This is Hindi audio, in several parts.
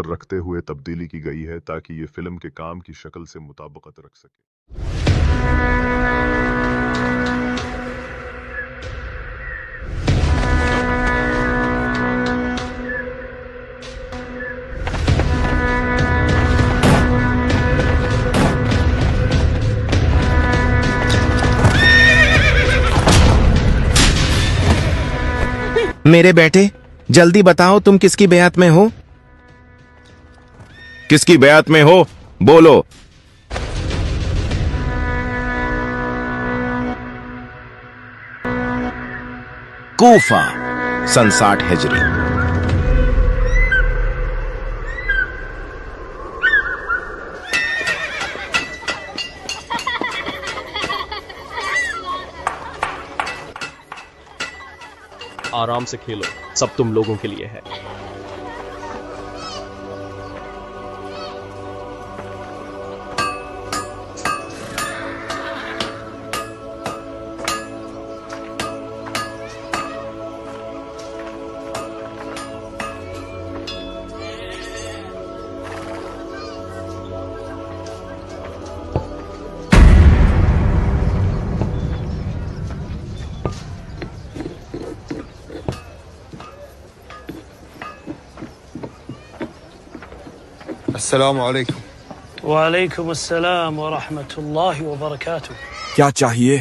रखते हुए तब्दीली की गई है ताकि ये फिल्म के काम की शक्ल से मुताबिकत रख सके। मेरे बेटे, जल्दी बताओ तुम किसकी बेअत में हो? किसकी बेअत में हो, बोलो। कूफा, सन 60 हिजरी। आराम से खेलो, सब तुम लोगों के लिए है। अस्सलाम वालेकुम। वालेकुम अस्सलाम व रहमतुल्लाहि व बरकातुहू। क्या चाहिए?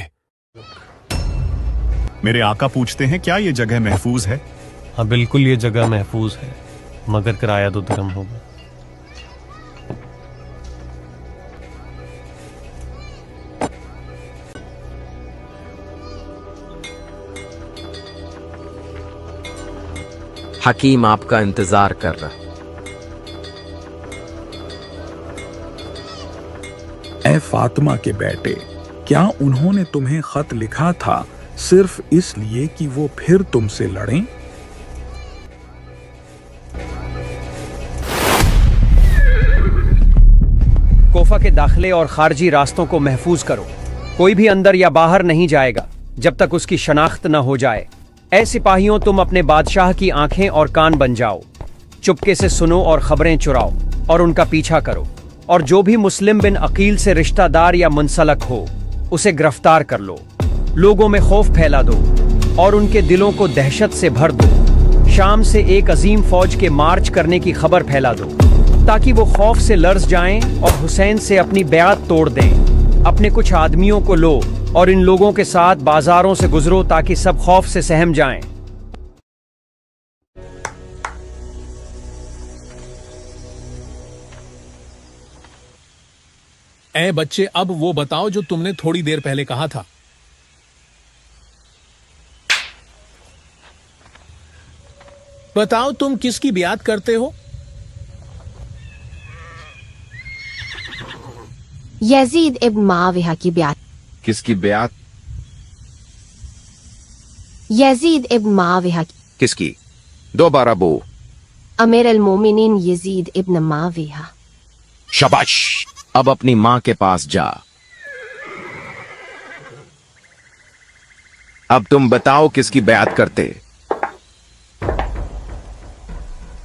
मेरे आका पूछते हैं क्या ये जगह महफूज है? हाँ बिल्कुल, ये जगह महफूज है, मगर किराया तो धर्म होगा। हकीम आपका इंतजार कर रहा। ए फातिमा के बेटे, क्या उन्होंने तुम्हें खत लिखा था सिर्फ इसलिए कि वो फिर तुमसे लड़ें? कोफा के दाखिले और खारजी रास्तों को महफूज करो। कोई भी अंदर या बाहर नहीं जाएगा जब तक उसकी शनाख्त न हो जाए। ऐ सिपाहियों, तुम अपने बादशाह की आंखें और कान बन जाओ। चुपके से सुनो और खबरें चुराओ और उनका पीछा करो, और जो भी मुस्लिम बिन अकील से रिश्तादार या मुंसलक हो उसे गिरफ्तार कर लो। लोगों में खौफ फैला दो और उनके दिलों को दहशत से भर दो। शाम से एक अजीम फौज के मार्च करने की खबर फैला दो ताकि वो खौफ से लर्ज जाएं और हुसैन से अपनी बैत तोड़ दें। अपने कुछ आदमियों को लो और इन लोगों के साथ बाजारों से गुजरो ताकि सब खौफ से सहम जाएं। ऐ बच्चे, अब वो बताओ जो तुमने थोड़ी देर पहले कहा था। बताओ तुम किसकी बियात करते हो? यजीद इब्न मुआविया की बियात। किसकी बेअत? यजीद इब्न मुआविया। किसकी? दोबारा बो। अमीर अल मोमिनीन यजीद इब्न मुआविया। शाबाश, अब अपनी मां के पास जा। अब तुम बताओ किसकी बेअत करते?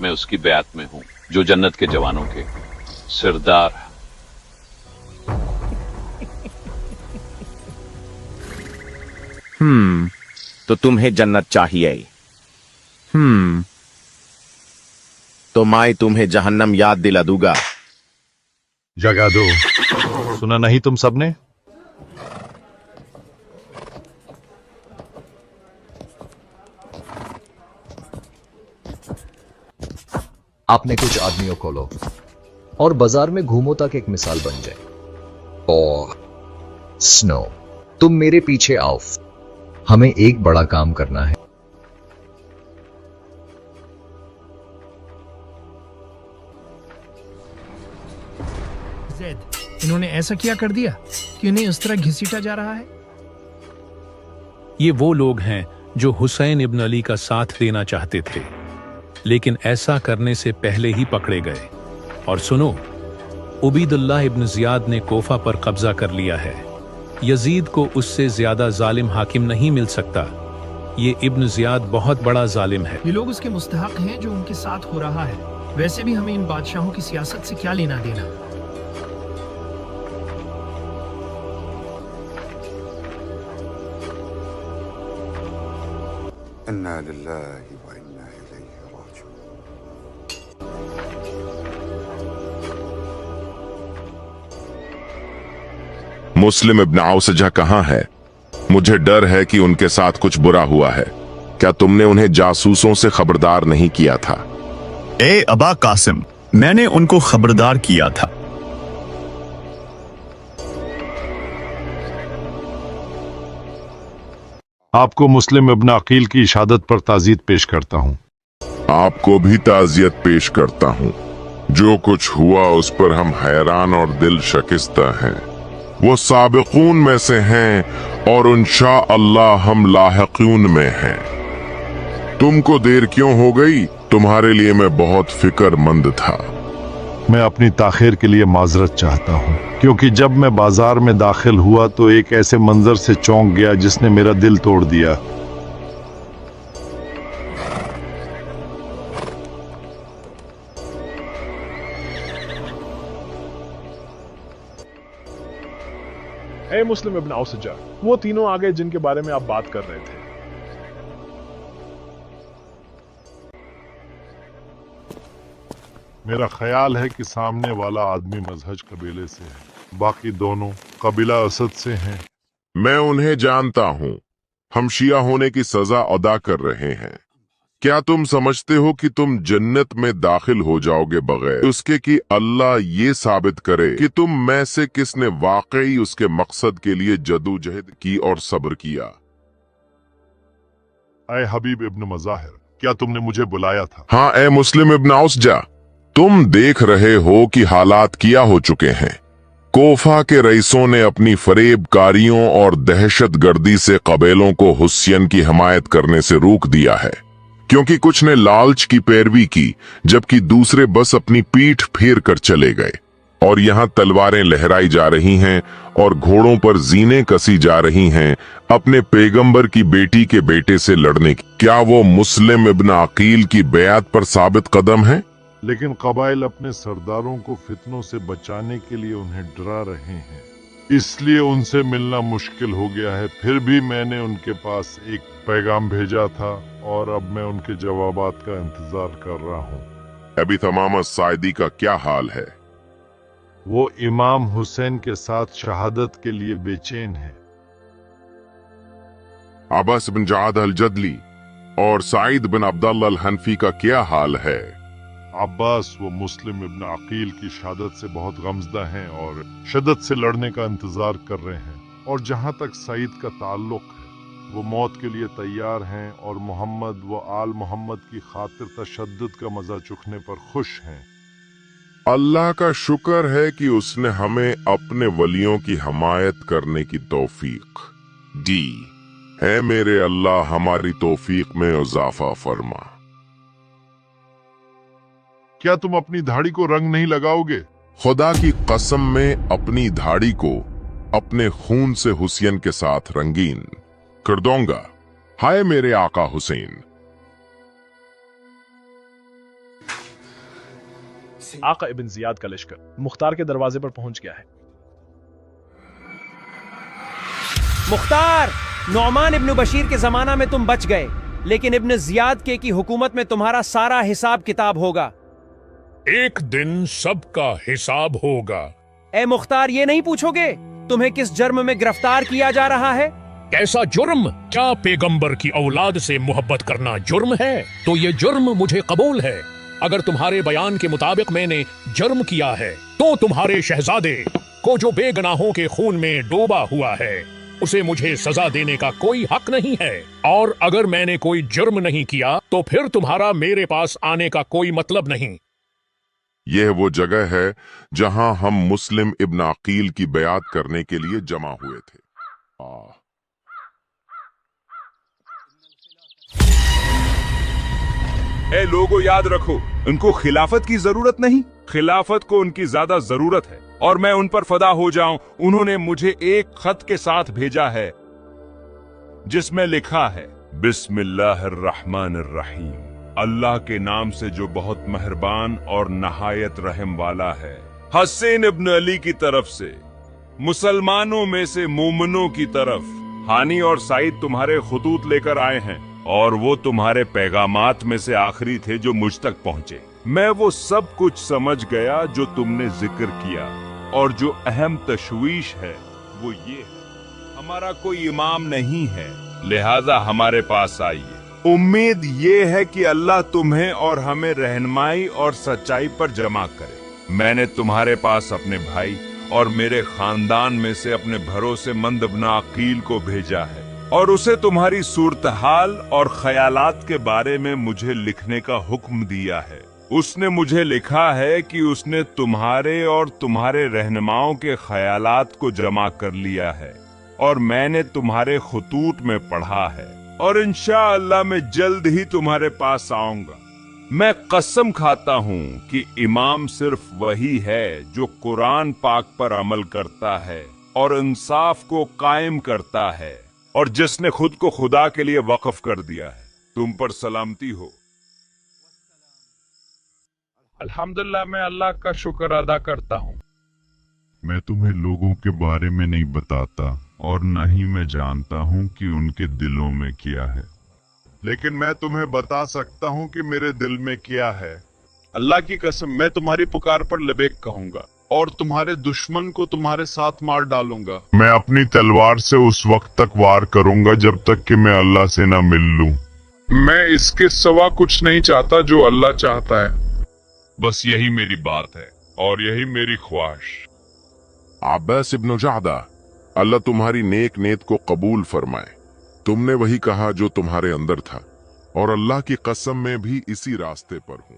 मैं उसकी बेअत में हूं जो जन्नत के जवानों के सरदार। तो तुम्हें जन्नत चाहिए। तो मैं तुम्हें जहन्नम याद दिला दूंगा। जगा दो। सुना नहीं तुम सबने? आपने कुछ आदमियों को लो और बाजार में घूमो ताकि एक मिसाल बन जाए। और स्नो, तुम मेरे पीछे आओ, हमें एक बड़ा काम करना है। इन्होंने ऐसा क्या कर दिया कि उन्हें इस तरह घसीटा जा रहा है? ये वो लोग हैं जो हुसैन इब्न अली का साथ देना चाहते थे, लेकिन ऐसा करने से पहले ही पकड़े गए। और सुनो, उबैदुल्लाह इब्न जियाद ने कोफा पर कब्जा कर लिया है। यजीद को उससे ज्यादा जालिम हाकिम नहीं मिल सकता। ये इब्न जियाद बहुत बड़ा जालिम है। ये लोग उसके मुस्तहक हैं जो उनके साथ हो रहा है। वैसे भी हमें इन बादशाहों की सियासत से क्या लेना देना। इन्ना लिल्लाहि व इन्ना इलैहि राजिऊन। मुस्लिम इब्न औसजा कहाँ है? मुझे डर है कि उनके साथ कुछ बुरा हुआ है। क्या तुमने उन्हें जासूसों से खबरदार नहीं किया था? ए अबा कासिम, मैंने उनको खबरदार किया था। आपको मुस्लिम इब्न अकील की शहादत पर ताज़ियत पेश करता हूँ। आपको भी ताज़ियत पेश करता हूँ। जो कुछ हुआ उस पर हम हैरान और दिल शकिस्ता हैं। वो साबिकून में से हैं और इंशाअल्लाह हम लाहिकून में हैं। तुमको देर क्यों हो गई? तुम्हारे लिए मैं बहुत फिक्रमंद था। मैं अपनी ताखीर के लिए माजरत चाहता हूँ, क्योंकि जब मैं बाजार में दाखिल हुआ तो एक ऐसे मंजर से चौंक गया जिसने मेरा दिल तोड़ दिया। ए मुस्लिम इब्न औसजा, वो तीनों आ गए जिनके बारे में आप बात कर रहे थे। मेरा ख्याल है कि सामने वाला आदमी मजहज कबीले से है, बाकी दोनों कबीला असद से हैं। मैं उन्हें जानता हूँ। हम शिया होने की सजा अदा कर रहे हैं। क्या तुम समझते हो कि तुम जन्नत में दाखिल हो जाओगे बगैर उसके कि अल्लाह ये साबित करे कि तुम में से किसने वाकई उसके मकसद के लिए जदोजहद की और सब्र किया? ऐ हबीब इब्न मज़ाहिर, क्या तुमने मुझे बुलाया था? हाँ ऐ मुस्लिम इब्न औसजा, तुम देख रहे हो कि हालात क्या हो चुके हैं। कोफा के रईसों ने अपनी फरेबकारियों और दहशतगर्दी से कबीलों को हुसैन की हिमायत करने से रोक दिया है, क्योंकि कुछ ने लालच की पैरवी की जबकि दूसरे बस अपनी पीठ फेर कर चले गए। और यहाँ तलवारें लहराई जा रही हैं और घोड़ों पर जीनें कसी जा रही हैं अपने पैगंबर की बेटी के बेटे से लड़ने की। क्या वो मुस्लिम इब्न अकील की बैत पर साबित कदम है? लेकिन कबाइल अपने सरदारों को फितनों से बचाने के लिए उन्हें डरा रहे हैं, इसलिए उनसे मिलना मुश्किल हो गया है। फिर भी मैंने उनके पास एक पैगाम भेजा था और अब मैं उनके जवाबात का इंतजार कर रहा हूँ। अभी तमाम साइदी का क्या हाल है? वो इमाम हुसैन के साथ शहादत के लिए बेचैन है। अब्बास बिन जाद अल-जदली और साइद बिन अब्दुल्लाह अल-हनफी का क्या हाल है? अब्बास वो मुस्लिम इब्न अकील की शहादत से बहुत गमज़दा हैं और शिद्दत से लड़ने का इंतजार कर रहे हैं। और जहाँ तक सईद का ताल्लुक है, वो मौत के लिए तैयार हैं और मोहम्मद व आल मोहम्मद की खातिर तशद्दुद का मजा चखने पर खुश हैं। अल्लाह का शुक्र है कि उसने हमें अपने वलियों की हिमायत करने की तौफीक दी है। मेरे अल्लाह हमारी तौफीक में इजाफा फरमा। क्या तुम अपनी दाढ़ी को रंग नहीं लगाओगे? खुदा की कसम में अपनी दाढ़ी को अपने खून से हुसैन के साथ रंगीन कर दूंगा। हाय मेरे आका हुसैन। आका इब्न जियाद का लश्कर मुख्तार के दरवाजे पर पहुंच गया है। मुख्तार, नौमान इब्न बशीर के जमाना में तुम बच गए, लेकिन इब्न जियाद के की हुकूमत में तुम्हारा सारा हिसाब किताब होगा। एक दिन सबका हिसाब होगा। ए मुख्तार, ये नहीं पूछोगे तुम्हें किस जुर्म में गिरफ्तार किया जा रहा है? कैसा जुर्म? क्या पैगंबर की औलाद से मोहब्बत करना जुर्म है? तो ये जुर्म मुझे कबूल है। अगर तुम्हारे बयान के मुताबिक मैंने जुर्म किया है तो तुम्हारे शहजादे को जो बेगनाहों के खून में डूबा हुआ है उसे मुझे सजा देने का कोई हक नहीं है। और अगर मैंने कोई जुर्म नहीं किया तो फिर तुम्हारा मेरे पास आने का कोई मतलब नहीं। यह वो जगह है जहां हम मुस्लिम इब्न अकील की बयात करने के लिए जमा हुए थे। ए लोगों, याद रखो, उनको खिलाफत की जरूरत नहीं, खिलाफत को उनकी ज्यादा जरूरत है और मैं उन पर फदा हो जाऊं। उन्होंने मुझे एक खत के साथ भेजा है जिसमें लिखा है बिस्मिल्लाहिर्रहमानिर्रहीम, अल्लाह के नाम से जो बहुत मेहरबान और नहायत रहम वाला है। हसन इब्न अली की तरफ से, मुसलमानों में से मोमिनों की तरफ, हानी और साइद तुम्हारे खुतूत लेकर आए हैं और वो तुम्हारे पैगामात में से आखिरी थे जो मुझ तक पहुंचे। मैं वो सब कुछ समझ गया जो तुमने जिक्र किया, और जो अहम तशवीश है वो ये है, हमारा कोई इमाम नहीं है, लिहाजा हमारे पास आइए। उम्मीद ये है कि अल्लाह तुम्हें और हमें रहनुमाई और सच्चाई पर जमा करे। मैंने तुम्हारे पास अपने भाई और मेरे खानदान में से अपने भरोसेमंद इब्न अकील को भेजा है, और उसे तुम्हारी सूरत हाल और ख्यालात के बारे में मुझे लिखने का हुक्म दिया है। उसने मुझे लिखा है कि उसने तुम्हारे और तुम्हारे रहनुमाओं के ख्यालात को जमा कर लिया है, और मैंने तुम्हारे खुतूत में पढ़ा है, और इंशाअल्लाह मैं जल्द ही तुम्हारे पास आऊंगा। मैं कसम खाता हूँ कि इमाम सिर्फ वही है जो कुरान पाक पर अमल करता है और इंसाफ को कायम करता है, और जिसने खुद को खुदा के लिए वक्फ कर दिया है। तुम पर सलामती हो। अल्हम्दुलिल्लाह, मैं अल्लाह का शुक्र अदा करता हूँ। मैं तुम्हें लोगों के बारे में नहीं बताता और न ही मैं जानता हूँ कि उनके दिलों में क्या है, लेकिन मैं तुम्हें बता सकता हूँ कि मेरे दिल में क्या है। अल्लाह की कसम, मैं तुम्हारी पुकार पर लबैक कहूंगा और तुम्हारे दुश्मन को तुम्हारे साथ मार डालूंगा। मैं अपनी तलवार से उस वक्त तक वार करूंगा जब तक कि मैं अल्लाह से न मिल लूं। मैं इसके सिवा कुछ नहीं चाहता जो अल्लाह चाहता है। बस यही मेरी बात है और यही मेरी ख्वाहिश। अब्बास इब्न जादा, अल्लाह तुम्हारी नेक नीयत को कबूल फरमाए। तुमने वही कहा जो तुम्हारे अंदर था, और अल्लाह की कसम में भी इसी रास्ते पर हूँ।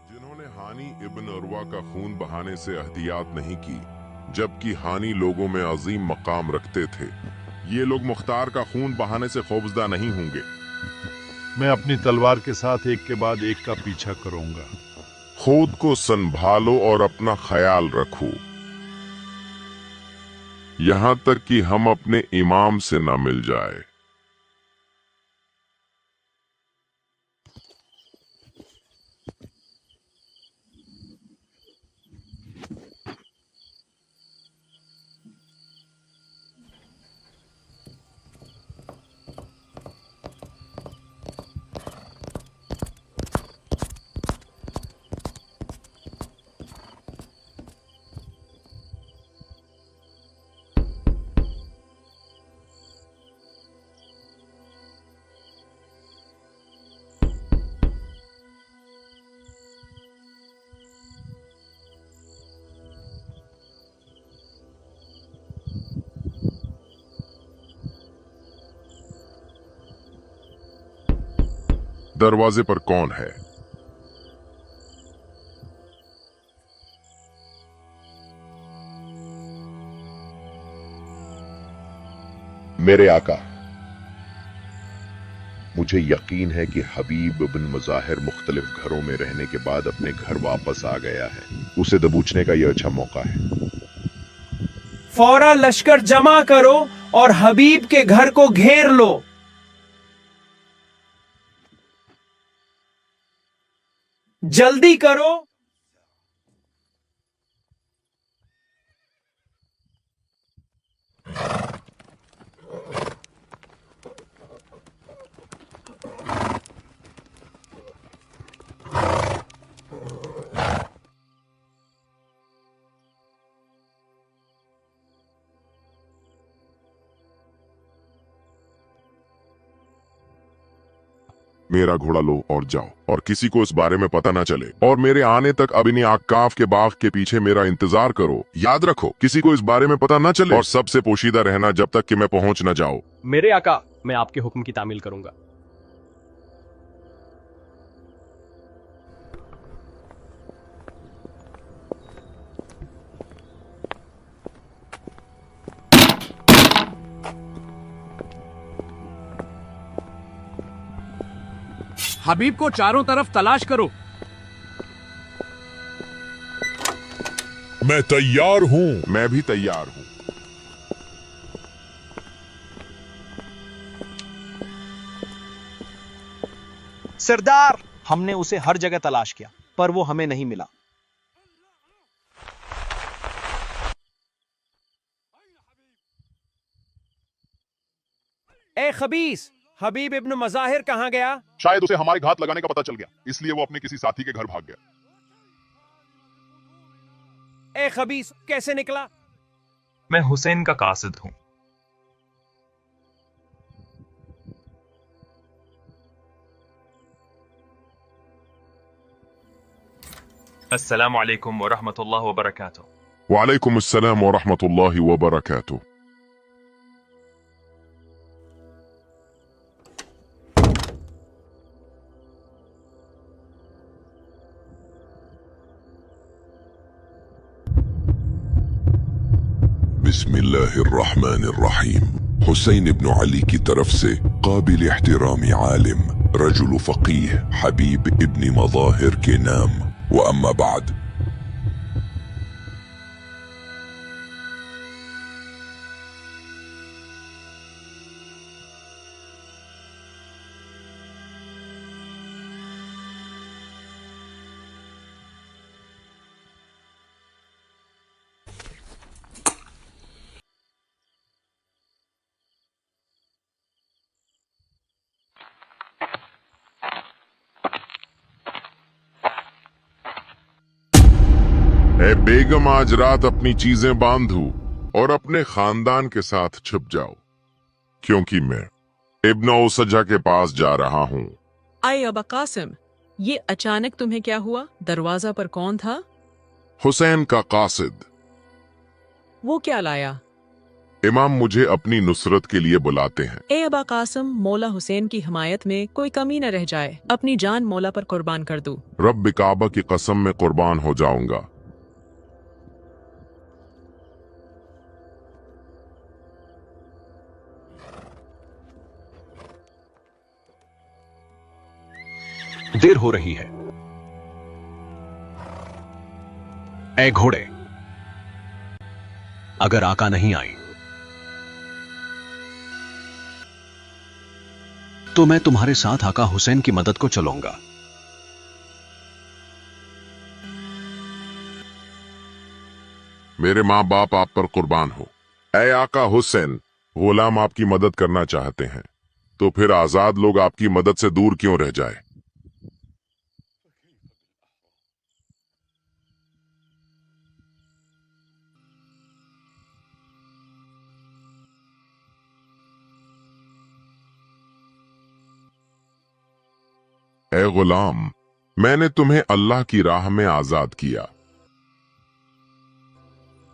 जिन्होंने हानी इब्न उरवा का खून बहाने से अहतियात नहीं की, जबकि हानी लोगों में अजीम मकाम रखते थे, ये लोग मुख्तार का खून बहाने से खौफजदा नहीं होंगे। मैं अपनी तलवार के साथ एक के बाद एक का पीछा करूंगा। खुद को संभालो और अपना ख्याल रखो, यहाँ तक कि हम अपने इमाम से न मिल जाए। दरवाजे पर कौन है? मेरे आका, मुझे यकीन है कि हबीब बिन मुजाहिर मुख्तलिफ घरों में रहने के बाद अपने घर वापस आ गया है। उसे दबोचने का यह अच्छा मौका है। फौरा लश्कर जमा करो और हबीब के घर को घेर लो। जल्दी करो। मेरा घोड़ा लो और जाओ, और किसी को इस बारे में पता न चले, और मेरे आने तक अबिनी आकाफ के बाग के पीछे मेरा इंतजार करो। याद रखो, किसी को इस बारे में पता न चले, और सबसे पोशीदा रहना जब तक कि मैं पहुंच न जाऊं। मेरे आका, मैं आपके हुक्म की तामील करूंगा। हबीब को चारों तरफ तलाश करो। मैं तैयार हूँ। मैं भी तैयार हूँ। सरदार, हमने उसे हर जगह तलाश किया पर वो हमें नहीं मिला। ए खबीस, हबीब इब्न मज़ाहिर कहाँ गया? शायद उसे हमारे घात लगाने का पता चल गया, इसलिए वो अपने किसी साथी के घर भाग गया। ए खबीस, कैसे निकला? मैं हुसैन का कासिद हूं। अस्सलाम वालेकुम व रहमतुल्लाहि व बरकातुहू। वालेकुम अस्सलाम व रहमतुल्लाहि व बरकातुहू। बिस्मिल्लाहिर्रहमानिर्रहीम। हुसैन इब्न अली की तरफ से काबिल एहतिरामी आलिम, रजुल फकीह हबीब इब्न मज़ाहिर के नाम। व अम्मा बाद। ए बेगम, आज रात अपनी चीजें बांधो और अपने खानदान के साथ छिप जाओ, क्योंकि मैं इब्न औसजा के पास जा रहा हूँ। आए अबा कासिम, ये अचानक तुम्हें क्या हुआ? दरवाजा पर कौन था? हुसैन का कासिद। वो क्या लाया? इमाम मुझे अपनी नुसरत के लिए बुलाते हैं। ए अबा कासिम, मौला हुसैन की हिमायत में कोई कमी न रह जाए। अपनी जान मौला पर कुर्बान कर दूं। रब काबा की कसम में कुर्बान हो जाऊंगा। देर हो रही है। ए घोड़े, अगर आका नहीं आई तो मैं तुम्हारे साथ आका हुसैन की मदद को चलूंगा। मेरे माँ बाप आप पर कुर्बान हो। ए आका हुसैन, गुलाम आपकी मदद करना चाहते हैं, तो फिर आजाद लोग आपकी मदद से दूर क्यों रह जाए? ए गुलाम, मैंने तुम्हें अल्लाह की राह में आजाद किया।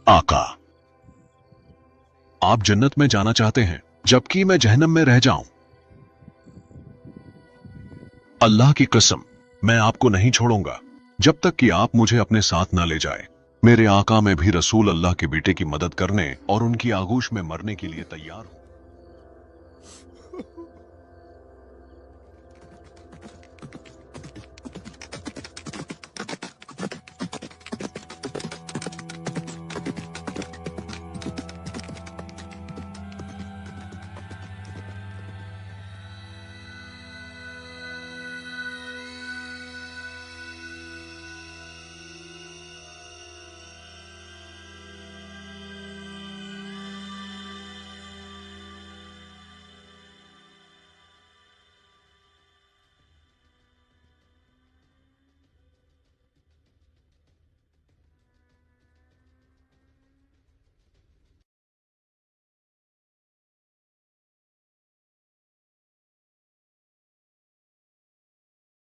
आका, आप जन्नत में जाना चाहते हैं जबकि मैं जहन्नम में रह जाऊं। अल्लाह की कसम, मैं आपको नहीं छोड़ूंगा जब तक कि आप मुझे अपने साथ ना ले जाए। मेरे आका, मैं भी रसूल अल्लाह के बेटे की मदद करने और उनकी आगोश में मरने के लिए तैयार हूं।